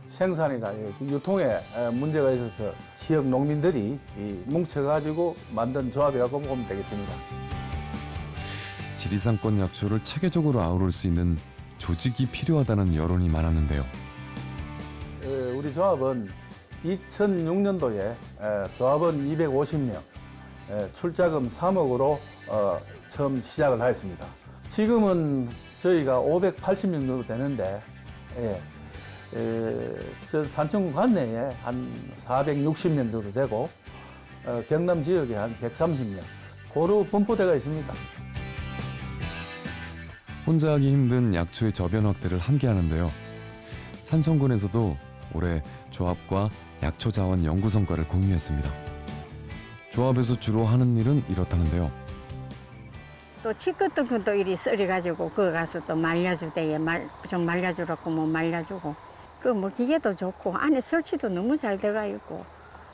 [SPEAKER 11] 생산이나 유통에 문제가 있어서 지역 농민들이 뭉쳐가지고 만든 조합이라고 보면 되겠습니다.
[SPEAKER 1] 지리산권 약초를 체계적으로 아우를 수 있는 조직이 필요하다는 여론이 많았는데요.
[SPEAKER 11] 우리 조합은 2006년도에 조합원 250명, 출자금 3억으로 처음 시작을 하였습니다. 지금은 저희가 580명 정도 되는데 저 산청군 관내에 한 460명 정도 되고 경남 지역에 한 130명 고루 분포되어 있습니다.
[SPEAKER 1] 혼자 하기 힘든 약초의 저변 확대를 함께 하는데요. 산청군에서도 올해 조합과 약초 자원 연구 성과를 공유했습니다. 조합에서 주로 하는 일은 이렇다는데요.
[SPEAKER 2] 또 치끝도 그또 이리 썰어가지고 그거 가서 또 말려주대에 좀 말려주라고 뭐 말려주고 그 뭐 기계도 좋고 안에 설치도 너무 잘 들어가 있고.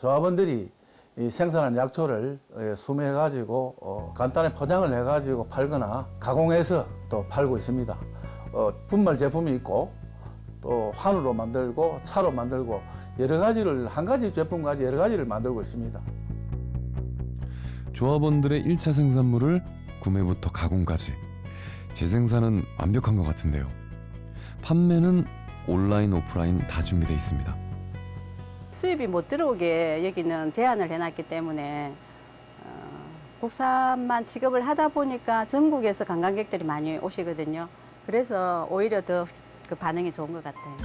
[SPEAKER 11] 조합원들이 이 생산한 약초를 수매해가지고 간단히 포장을 해가지고 팔거나 가공해서 또 팔고 있습니다. 분말 제품이 있고 또 환으로 만들고 차로 만들고 여러 가지를 한 가지 제품 가지고 여러 가지를 만들고 있습니다.
[SPEAKER 1] 조합원들의 1차 생산물을 구매부터 가공까지 재생산은 완벽한 것 같은데요. 판매는 온라인, 오프라인 다 준비되어 있습니다.
[SPEAKER 8] 수입이 못 들어오게 여기는 제한을 해놨기 때문에 국산만 취급을 하다 보니까 전국에서 관광객들이 많이 오시거든요. 그래서 오히려 더 그 반응이 좋은 것 같아요.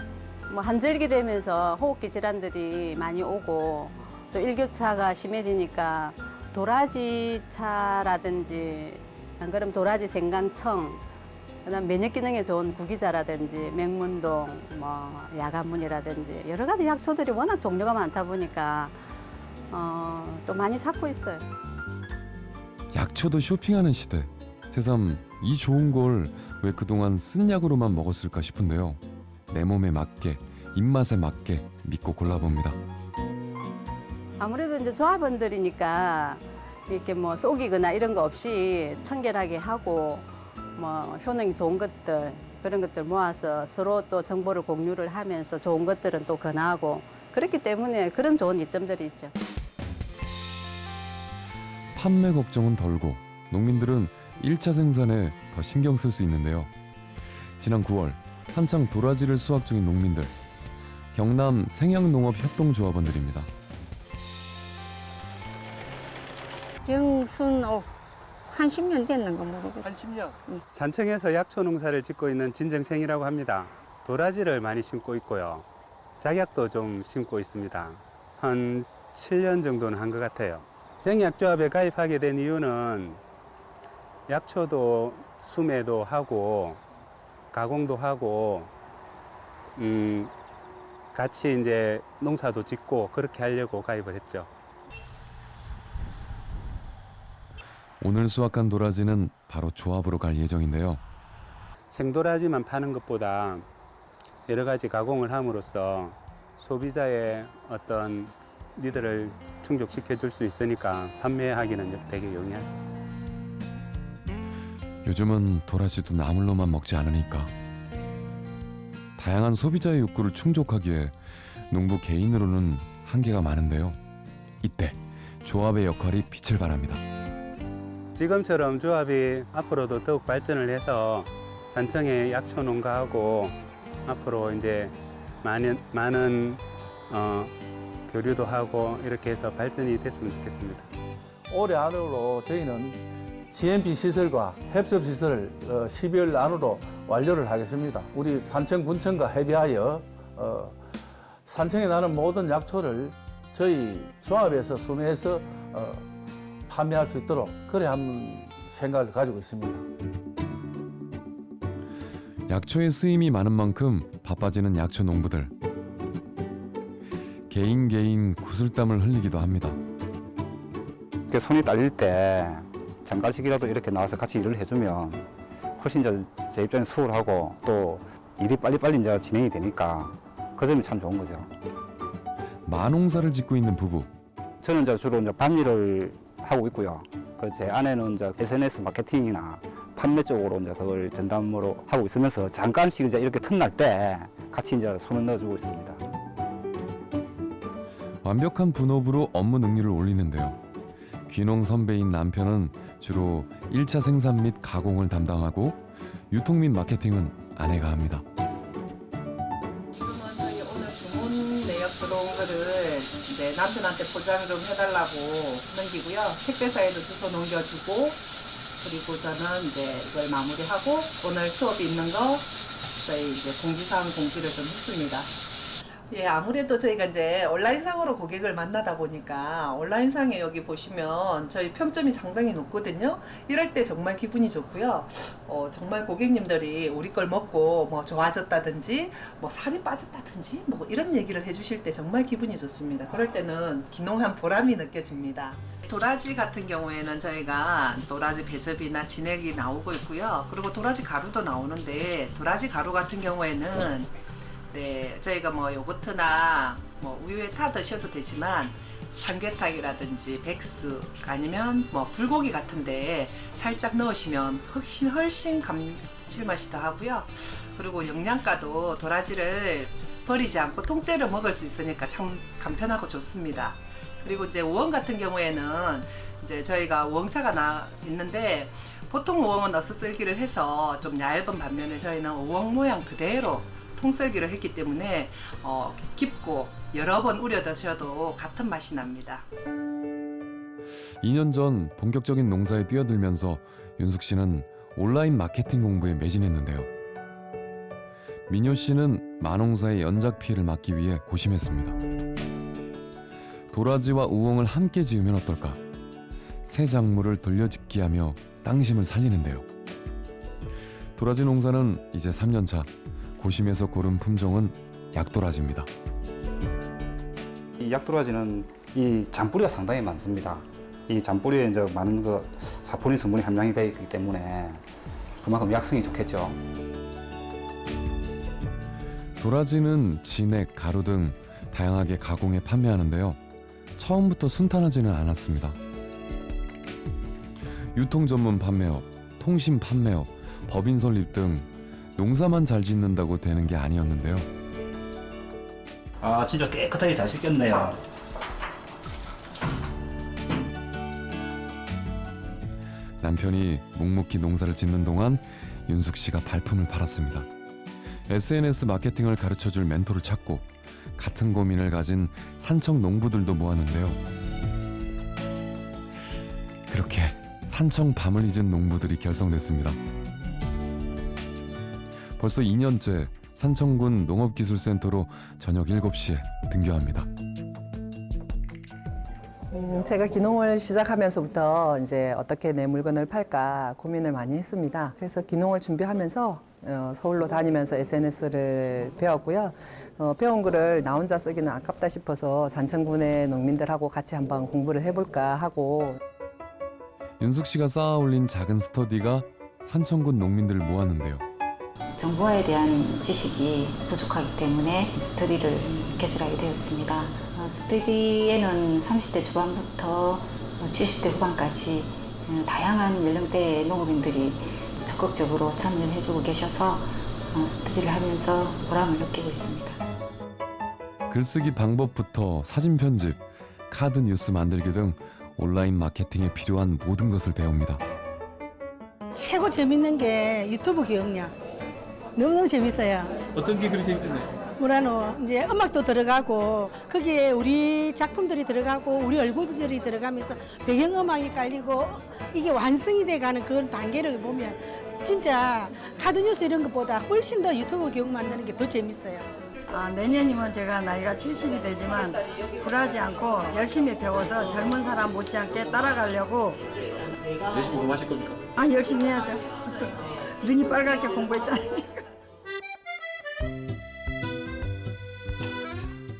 [SPEAKER 8] 뭐 한절기 되면서 호흡기 질환들이 많이 오고 또 일교차가 심해지니까 도라지 차라든지 안 그러면 도라지 생강청, 그다음 면역 기능에 좋은 구기자라든지 맹문동, 뭐 야간문이라든지 여러 가지 약초들이 워낙 종류가 많다 보니까 또 많이 찾고 있어요.
[SPEAKER 1] 약초도 쇼핑하는 시대. 새삼 이 좋은 걸 왜 그동안 쓴 약으로만 먹었을까 싶은데요. 내 몸에 맞게, 입맛에 맞게 믿고 골라봅니다.
[SPEAKER 8] 아무래도 이제 조합원들이니까 이렇게 뭐 속이거나 이런 거 없이 청결하게 하고 뭐 효능이 좋은 것들 그런 것들 모아서 서로 또 정보를 공유를 하면서 좋은 것들은 또 권하고 그렇기 때문에 그런 좋은 이점들이 있죠.
[SPEAKER 1] 판매 걱정은 덜고 농민들은 1차 생산에 더 신경 쓸 수 있는데요. 지난 9월 한창 도라지를 수확 중인 농민들, 경남 생양농업협동조합원들입니다.
[SPEAKER 2] 정순옥 한 10년 됐는 거 모르겠어요.
[SPEAKER 17] 한 10년?
[SPEAKER 4] 산청에서 약초 농사를 짓고 있는 진정생이라고 합니다. 도라지를 많이 심고 있고요. 작약도 좀 심고 있습니다. 한 7년 정도는 한 것 같아요. 생약조합에 가입하게 된 이유는 약초도 수매도 하고 가공도 하고 같이 이제 농사도 짓고 그렇게 하려고 가입을 했죠.
[SPEAKER 1] 오늘 수확한 도라지는 바로 조합으로 갈 예정인데요.
[SPEAKER 4] 생도라지만 파는 것보다 여러 가지 가공을 함으로써 소비자의 어떤 니들을 충족시켜 줄 수 있으니까 판매하기는 되게 용이하죠.
[SPEAKER 1] 요즘은 도라지도 나물로만 먹지 않으니까 다양한 소비자의 욕구를 충족하기에 농부 개인으로는 한계가 많은데요. 이때 조합의 역할이 빛을 발합니다.
[SPEAKER 4] 지금처럼 조합이 앞으로도 더욱 발전을 해서 산청의 약초 농가하고 앞으로 이제 많은 교류도 하고 이렇게 해서 발전이 됐으면 좋겠습니다.
[SPEAKER 3] 올해 안으로 저희는 GMP 시설과 햅섭 시설을 12월 안으로 완료를 하겠습니다. 우리 산청군청과 협의하여 산청에 나는 모든 약초를 저희 조합에서 수매해서 판매할 수 있도록 그래 한 생각을 가지고 있습니다.
[SPEAKER 1] 약초의 쓰임이 많은 만큼 바빠지는 약초 농부들. 개인 구슬땀을 흘리기도 합니다.
[SPEAKER 6] 손이 딸릴 때 잠깐씩이라도 이렇게 나와서 같이 일을 해주면 훨씬 제 입장에 수월하고 또 일이 빨리빨리 이제 진행이 되니까 그 점이 참 좋은 거죠.
[SPEAKER 1] 마농사를 짓고 있는 부부.
[SPEAKER 6] 저는 이제 주로 이제 밤일을 하고 있고요. 제 아내는 이제 SNS 마케팅이나 판매 쪽으로 이제 그걸 전담으로 하고 있으면서 잠깐씩 이제 이렇게 틈날 때 같이 이제 손을 넣어주고 있습니다.
[SPEAKER 1] 완벽한 분업으로 업무 능률을 올리는데요. 귀농 선배인 남편은 주로 1차 생산 및 가공을 담당하고 유통 및 마케팅은 아내가 합니다.
[SPEAKER 7] 그러면 저희 오늘 주문 내역 들어온 거를 이제 남편한테 포장 좀 해달라고 넘기고요. 택배사에도 주소 넘겨주고 그리고 저는 이제 이걸 마무리하고 오늘 수업이 있는 거 저희 이제 공지사항 공지를 좀 했습니다. 예, 아무래도 저희가 이제 온라인상으로 고객을 만나다 보니까 온라인상에 여기 보시면 저희 평점이 상당히 높거든요. 이럴 때 정말 기분이 좋고요. 정말 고객님들이 우리 걸 먹고 뭐 좋아졌다든지 뭐 살이 빠졌다든지 뭐 이런 얘기를 해주실 때 정말 기분이 좋습니다. 그럴 때는 귀농한 보람이 느껴집니다. 도라지 같은 경우에는 저희가 도라지 배즙이나 진액이 나오고 있고요. 그리고 도라지 가루도 나오는데 도라지 가루 같은 경우에는 네, 저희가 뭐 요거트나 뭐 우유에 타 드셔도 되지만 삼계탕이라든지 백숙 아니면 뭐 불고기 같은데 살짝 넣으시면 훨씬 감칠맛이 더 하고요. 그리고 영양가도 도라지를 버리지 않고 통째로 먹을 수 있으니까 참 간편하고 좋습니다. 그리고 이제 우엉 같은 경우에는 이제 저희가 우엉차가 있는데 보통 우엉은 어슷 썰기를 해서 좀 얇은 반면에 저희는 우엉 모양 그대로 통썰기를 했기 때문에 깊고 여러 번 우려 드셔도 같은 맛이 납니다.
[SPEAKER 1] 2년 전 본격적인 농사에 뛰어들면서 윤숙 씨는 온라인 마케팅 공부에 매진했는데요. 민효 씨는 마농사의 연작 피해를 막기 위해 고심했습니다. 도라지와 우엉을 함께 지으면 어떨까? 새 작물을 돌려짓기 하며 땅심을 살리는데요. 도라지 농사는 이제 3년 차. 고심해서 고른 품종은 약도라지입니다.
[SPEAKER 6] 이 약도라지는 이 잔뿌리가 상당히 많습니다. 이 잔뿌리에 이제 많은 사포닌 성분이 함량이 되어 있기 때문에 그만큼 약성이 좋겠죠.
[SPEAKER 1] 도라지는 진액, 가루 등 다양하게 가공해 판매하는데요. 처음부터 순탄하지는 않았습니다. 유통 전문 판매업, 통신 판매업, 법인 설립 등 농사만 잘 짓는다고 되는 게 아니었는데요.
[SPEAKER 19] 아, 진짜 깨끗하게 잘 씻겼네요.
[SPEAKER 1] 남편이 묵묵히 농사를 짓는 동안 윤숙 씨가 발품을 팔았습니다. SNS 마케팅을 가르쳐줄 멘토를 찾고 같은 고민을 가진 산청 농부들도 모았는데요. 그렇게 산청 밤을 잊은 농부들이 결성됐습니다. 벌써 2년째 산청군 농업기술센터로 저녁 7시에 등교합니다.
[SPEAKER 10] 제가 귀농을 시작하면서부터 이제 어떻게 내 물건을 팔까 고민을 많이 했습니다. 그래서 귀농을 준비하면서 서울로 다니면서 SNS를 배웠고요. 배운 글을 나 혼자 쓰기는 아깝다 싶어서 산청군의 농민들하고 같이 한번 공부를 해볼까 하고.
[SPEAKER 1] 윤숙 씨가 쌓아 올린 작은 스터디가 산청군 농민들을 모았는데요.
[SPEAKER 25] 정보에 대한 지식이 부족하기 때문에 스터디를 개설하게 되었습니다. 스터디에는 30대 중반부터 70대 후반까지 다양한 연령대의 농업인들이 적극적으로 참여를 해주고 계셔서 스터디를 하면서 보람을 느끼고 있습니다.
[SPEAKER 1] 글쓰기 방법부터 사진 편집, 카드 뉴스 만들기 등 온라인 마케팅에 필요한 모든 것을 배웁니다.
[SPEAKER 18] 최고 재밌는 게 유튜브 기억력. 너무너무 재밌어요.
[SPEAKER 17] 어떤 게 그리 재밌던데?
[SPEAKER 18] 뭐라노 이제 음악도 들어가고 거기에 우리 작품들이 들어가고 우리 얼굴들이 들어가면서 배경음악이 깔리고 이게 완성이 돼가는 그런 단계를 보면 진짜 카드뉴스 이런 것보다 훨씬 더 유튜브 기억 만드는 게 더 재밌어요.
[SPEAKER 5] 내년이면 제가 나이가 70이 되지만 굴하지 않고 열심히 배워서 젊은 사람 못지않게 따라가려고.
[SPEAKER 17] 열심히 공부하실 겁니까?
[SPEAKER 5] 열심히 해야죠. 눈이 빨갛게 공부했잖아요.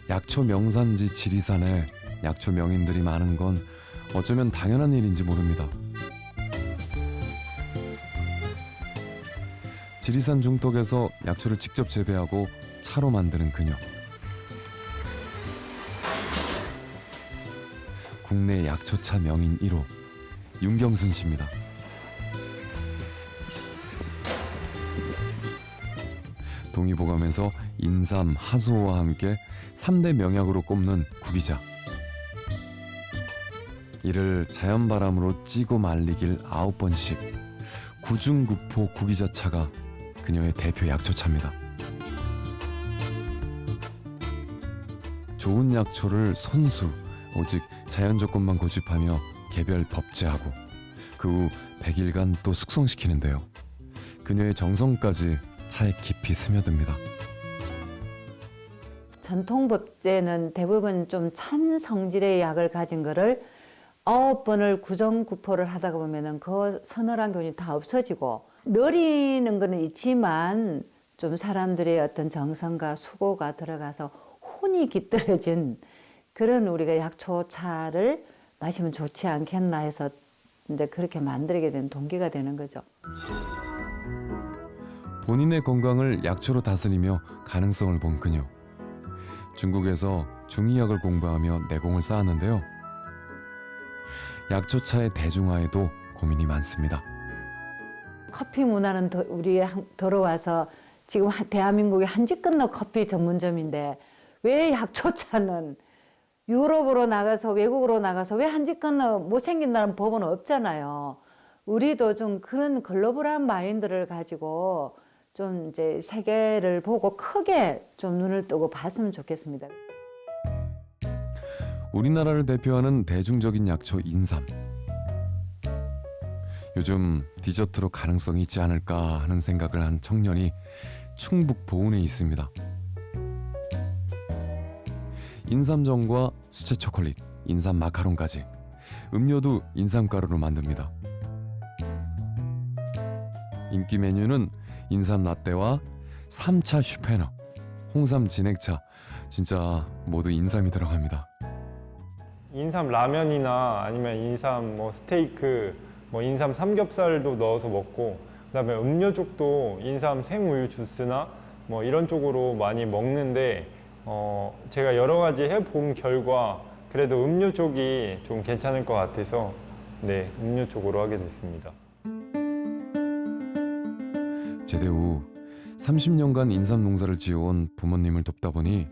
[SPEAKER 1] 약초 명산지 지리산에 약초 명인들이 많은 건 어쩌면 당연한 일인지 모릅니다. 지리산 중독에서 약초를 직접 재배하고 차로 만드는 그녀. 국내 약초차 명인 1호 윤경순 씨입니다. 동의보감에서 인삼, 하수호와 함께 3대 명약으로 꼽는 구기자. 이를 자연바람으로 찌고 말리길 9번씩. 구중구포 구기자차가 그녀의 대표 약초차입니다. 좋은 약초를 손수, 오직 자연 조건만 고집하며 개별 법제하고 그 후 100일간 또 숙성시키는데요. 그녀의 정성까지 차에 깊이 스며듭니다.
[SPEAKER 12] 전통 법제는 대부분 좀 찬 성질의 약을 가진 거를 9번을 구정구포를 하다가 보면은 그 서늘한 기운이 다 없어지고 느리는 거는 있지만 좀 사람들의 어떤 정성과 수고가 들어가서 혼이 깃들어진 그런 우리가 약초차를 마시면 좋지 않겠나 해서 이제 그렇게 만들게 된 동기가 되는 거죠.
[SPEAKER 1] 본인의 건강을 약초로 다스리며 가능성을 본 그녀. 중국에서 중의학을 공부하며 내공을 쌓았는데요. 약초차의 대중화에도 고민이 많습니다.
[SPEAKER 12] 커피 문화는 우리 들어와서 지금 대한민국이 한지 끝나 커피 전문점인데 왜 약초차는 유럽으로 나가서 외국으로 나가서 왜 한지 끝나 못 생긴다는 법은 없잖아요. 우리도 좀 그런 글로벌한 마인드를 가지고 좀 이제 세계를 보고 크게 좀 눈을 뜨고 봤으면 좋겠습니다.
[SPEAKER 1] 우리나라를 대표하는 대중적인 약초 인삼. 요즘 디저트로 가능성이 있지 않을까 하는 생각을 한 청년이 충북 보은에 있습니다. 인삼전과 수채 초콜릿, 인삼 마카롱까지 음료도 인삼가루로 만듭니다. 인기 메뉴는 인삼 라떼와 3차 슈페너, 홍삼 진액차, 진짜 모두 인삼이 들어갑니다.
[SPEAKER 13] 인삼 라면이나 아니면 인삼 스테이크, 인삼 삼겹살도 넣어서 먹고, 그다음에 음료 쪽도 인삼 생우유 주스나 이런 쪽으로 많이 먹는데 제가 여러 가지 해본 결과 그래도 음료 쪽이 좀 괜찮을 것 같아서 네, 음료 쪽으로 하게 됐습니다.
[SPEAKER 1] 제대 후 30년간 인삼 농사를 지어온 부모님을 돕다 보니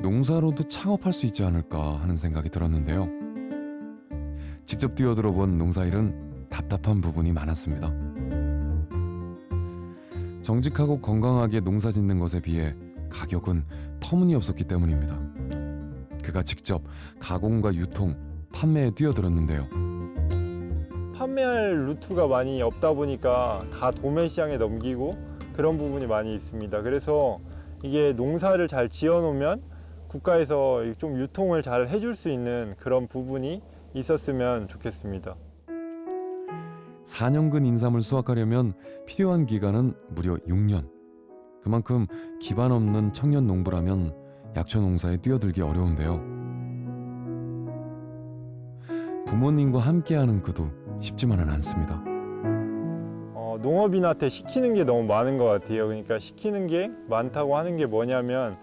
[SPEAKER 1] 농사로도 창업할 수 있지 않을까 하는 생각이 들었는데요. 직접 뛰어들어 본 농사일은 답답한 부분이 많았습니다. 정직하고 건강하게 농사 짓는 것에 비해 가격은 터무니없었기 때문입니다. 그가 직접 가공과 유통, 판매에 뛰어들었는데요.
[SPEAKER 13] 판매할 루트가 많이 없다 보니까 다 도매 시장에 넘기고 그런 부분이 많이 있습니다. 그래서 이게 농사를 잘 지어 놓으면 국가에서 좀 유통을 잘 해줄 수 있는 그런 부분이 있었으면 좋겠습니다.
[SPEAKER 1] 4년근 인삼을 수확하려면 필요한 기간은 무려 6년. 그만큼 기반 없는 청년 농부라면 약초 농사에 뛰어들기 어려운데요. 부모님과 함께하는 그도 쉽지만은 않습니다.
[SPEAKER 13] 농업인한테 시키는 게 너무 많은 것 같아요. 그러니까 시키는 게 많다고 하는 게 뭐냐면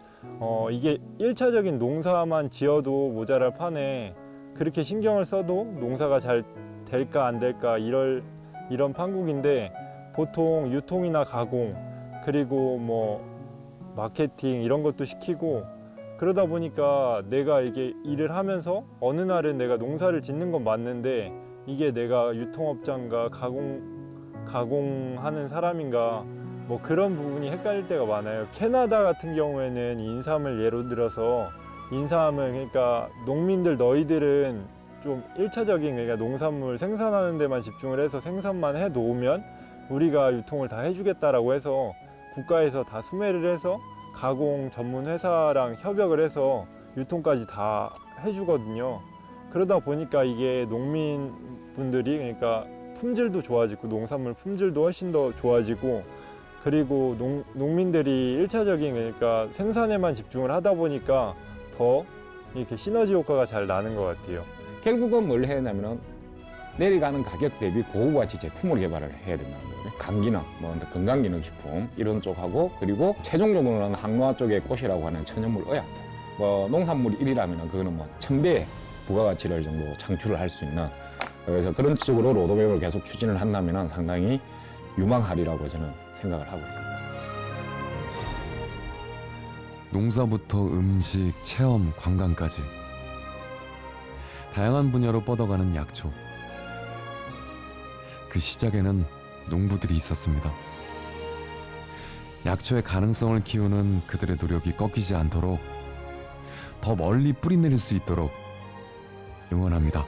[SPEAKER 13] 이게 1차적인 농사만 지어도 모자랄 판에 그렇게 신경을 써도 농사가 잘 될까 안 될까 이런 판국인데 보통 유통이나 가공 그리고 뭐 마케팅 이런 것도 시키고 그러다 보니까 내가 이게 일을 하면서 어느 날은 내가 농사를 짓는 건 맞는데 이게 내가 유통업자인가 가공하는 사람인가 뭐 그런 부분이 헷갈릴 때가 많아요. 캐나다 같은 경우에는 인삼을 예로 들어서 인삼은 그러니까 농민들 너희들은 좀 1차적인 그러니까 농산물 생산하는 데만 집중을 해서 생산만 해 놓으면 우리가 유통을 다 해주겠다라고 해서 국가에서 다 수매를 해서 가공 전문 회사랑 협약을 해서 유통까지 다 해주거든요. 그러다 보니까 이게 농민분들이 그러니까 품질도 좋아지고 농산물 품질도 훨씬 더 좋아지고 그리고 농민들이 1차적인 그러니까 생산에만 집중을 하다 보니까 더 이렇게 시너지 효과가 잘 나는 것 같아요.
[SPEAKER 9] 결국은 뭘 해야 하냐면은 내려가는 가격 대비 고가치 제품을 개발을 해야 된다는 거예요. 감기능, 뭐 건강기능식품 이런 쪽하고 그리고 최종적으로는 항노화 쪽의 꽃이라고 하는 천연물 의약품. 뭐 농산물이 1이라면 그거는 뭐 1000배의 부가가치를 정도 창출을 할 수 있는 그래서 그런 쪽으로 로드맵을 계속 추진을 한다면 상당히 유망하리라고 저는 생각을 하고 있습니다.
[SPEAKER 1] 농사부터 음식, 체험, 관광까지 다양한 분야로 뻗어가는 약초. 그 시작에는 농부들이 있었습니다. 약초의 가능성을 키우는 그들의 노력이 꺾이지 않도록 더 멀리 뿌리내릴 수 있도록 응원합니다.